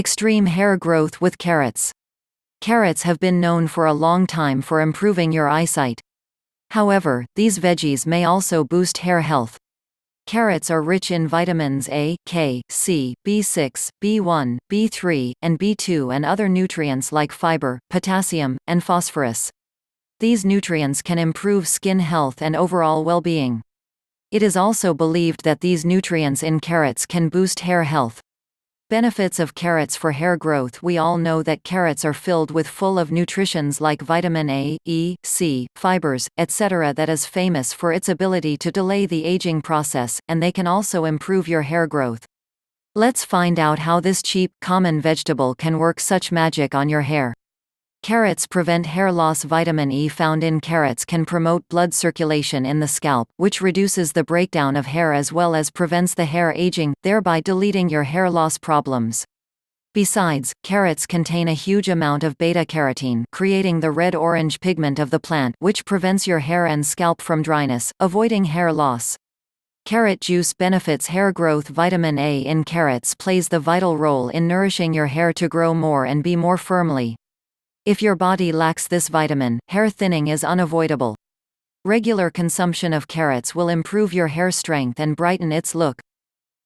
Extreme hair growth with carrots. Carrots have been known for a long time for improving your eyesight. However, these veggies may also boost hair health. Carrots are rich in vitamins A, K, C, B6, B1, B3, and B2 and other nutrients like fiber, potassium, and phosphorus. These nutrients can improve skin health and overall well-being. It is also believed that these nutrients in carrots can boost hair health. Benefits of carrots for hair growth. We all know that carrots are filled with full of nutritions like vitamin A, E, C, fibers, etc. that is famous for its ability to delay the aging process, and they can also improve your hair growth. Let's find out how this cheap, common vegetable can work such magic on your hair. Carrots prevent hair loss. Vitamin E found in carrots can promote blood circulation in the scalp, which reduces the breakdown of hair as well as prevents the hair aging, thereby deleting your hair loss problems. Besides, carrots contain a huge amount of beta-carotene, creating the red-orange pigment of the plant, which prevents your hair and scalp from dryness, avoiding hair loss. Carrot juice benefits hair growth. Vitamin A in carrots plays the vital role in nourishing your hair to grow more and be more firmly. If your body lacks this vitamin, hair thinning is unavoidable. Regular consumption of carrots will improve your hair strength and brighten its look.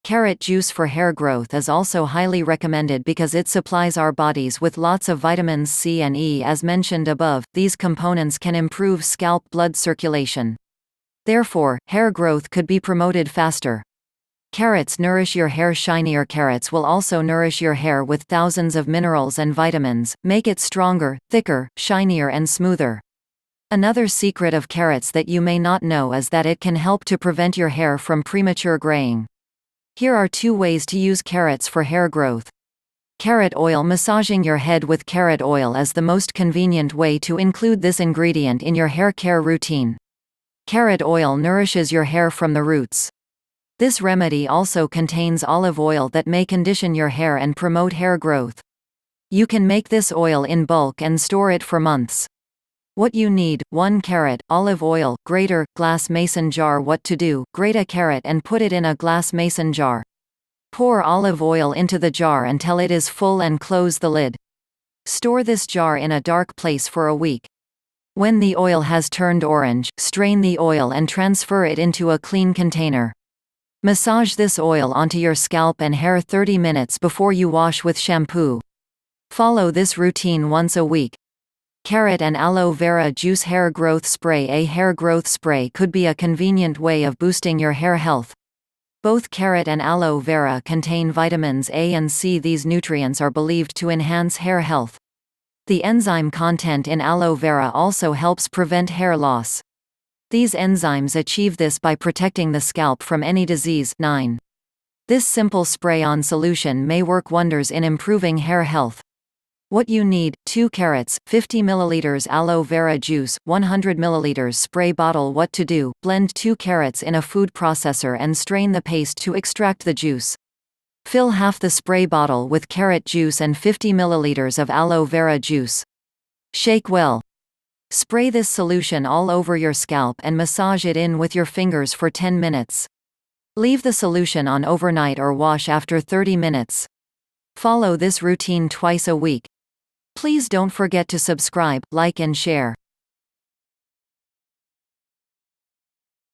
Carrot juice for hair growth is also highly recommended because it supplies our bodies with lots of vitamins C and E. As mentioned above, these components can improve scalp blood circulation. Therefore, hair growth could be promoted faster. Carrots nourish your hair. Shinier carrots will also nourish your hair with thousands of minerals and vitamins, make it stronger, thicker, shinier and smoother. Another secret of carrots that you may not know is that it can help to prevent your hair from premature graying. Here are 2 ways to use carrots for hair growth. Carrot oil. Massaging your head with carrot oil is the most convenient way to include this ingredient in your hair care routine. Carrot oil nourishes your hair from the roots. This remedy also contains olive oil that may condition your hair and promote hair growth. You can make this oil in bulk and store it for months. What you need: 1 carrot, olive oil, grater, glass mason jar. What to do: grate a carrot and put it in a glass mason jar. Pour olive oil into the jar until it is full and close the lid. Store this jar in a dark place for a week. When the oil has turned orange, strain the oil and transfer it into a clean container. Massage this oil onto your scalp and hair 30 minutes before you wash with shampoo. Follow this routine once a week. Carrot and aloe vera juice hair growth spray. A hair growth spray could be a convenient way of boosting your hair health. Both carrot and aloe vera contain vitamins A and C. These nutrients are believed to enhance hair health. The enzyme content in aloe vera also helps prevent hair loss. These enzymes achieve this by protecting the scalp from any disease. 9. This simple spray-on solution may work wonders in improving hair health. What you need: 2 carrots, 50 ml aloe vera juice, 100 ml spray bottle. What to do: blend 2 carrots in a food processor and strain the paste to extract the juice. Fill half the spray bottle with carrot juice and 50 ml of aloe vera juice. Shake well. Spray this solution all over your scalp and massage it in with your fingers for 10 minutes. Leave the solution on overnight or wash after 30 minutes. Follow this routine twice a week. Please don't forget to subscribe, like and share.